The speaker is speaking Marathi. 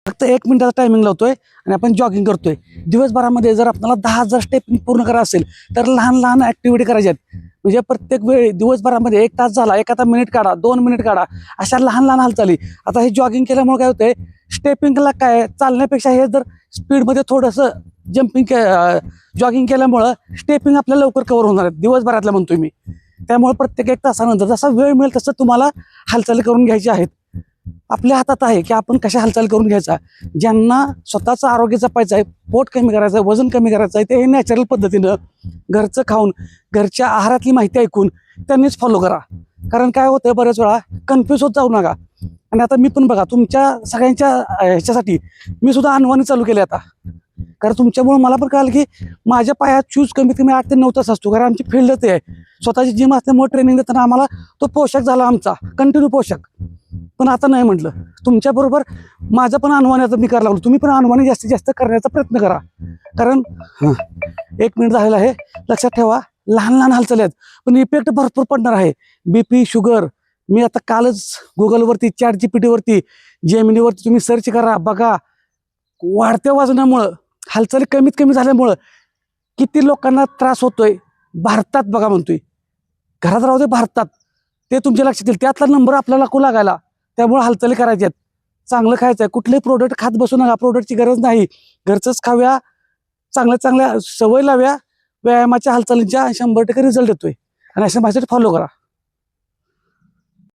फक्त 1 मिनिटाचा टायमिंग लावतोय आणि आपण जॉगिंग करतोय. दिवसभरामध्ये जर आपल्याला 10,000 स्टेप पूर्ण करायचं असेल तर लहान लहान ऍक्टिव्हिटी करायच्या आहेत. म्हणजे प्रत्येक वेळी दिवसभरामध्ये 1 तास झाला, एखादा मिनिट काढा, 2 मिनिट काढा, अशा लहान लहान हालचाली. आता हे जॉगिंग केल्यामुळे काय होतंय, स्टेपिंगला काय चालण्यापेक्षा हे जर स्पीडमध्ये थोडंसं जॉगिंग केल्यामुळं स्टेपिंग आपल्याला लवकर कव्हर होणार आहेत दिवसभरातल्या म्हणतोय मी. त्यामुळे प्रत्येक 1 तासानंतर जसा वेळ मिळेल तसं तुम्हाला हालचाली करून घ्यायची आहेत. आपल्या हातात आहे की आपण कशा हालचाल करून घ्यायचा. ज्यांना स्वतःचं आरोग्य जपायचं आहे, पोट कमी करायचं आहे, वजन कमी करायचं आहे, ते हे नॅचरल पद्धतीनं घरचं खाऊन घरच्या आहारातली माहिती ऐकून त्यांनीच फॉलो करा. कारण काय होतं, बऱ्याच वेळा कन्फ्यूज होत जाऊ नका. आणि आता मी पण बघा तुमच्या सगळ्यांच्या ह्याच्यासाठी मी सुद्धा अनवाणी चालू केले आता. कारण तुमच्यामुळे मला पण कळालं की माझ्या पायात शूज कमीत कमी 8 ते 9 तास असतो. कारण आमची फील्ड ते आहे, स्वतःची जिम असल्यामुळे ट्रेनिंग देताना आम्हाला तो पोशाख झाला आमचा कंटिन्यू पोशाख. पण आता नाही म्हटलं, तुमच्याबरोबर माझं पण अनवाणी आता मी करायला लागलो. तुम्ही पण अनवाणी जास्तीत जास्त करण्याचा प्रयत्न करा. कारण 1 मिनिट झालेला आहे, लक्षात ठेवा. लहान लहान हालचाली आहेत पण इफेक्ट भरपूर पडणार आहे. BP, sugar. मी आता कालच गुगलवरती, ChatGPT वरती, जेमिनीवरती तुम्ही सर्च करा, बघा. वाढत्या वजनामुळं हालचाली कमीत कमी झाल्यामुळं किती लोकांना त्रास होतोय भारतात बघा म्हणतोय. घरात राहू दे, भारतात ते तुमच्या लक्षात येईल. त्यातला नंबर आपल्याला लागायला. त्यामुळे हालचाली करायच्या आहेत. चांगलं खायचं आहे. कुठलेही प्रोडक्ट खात बसू नका. प्रोडक्टची गरज नाही. घरचंच खाव्या, चांगल्या चांगल्या सवय लाव्या, व्यायामाच्या हालचालींच्या 100% रिझल्ट येतोय. आणि अशा माझ्यासाठी फॉलो करा.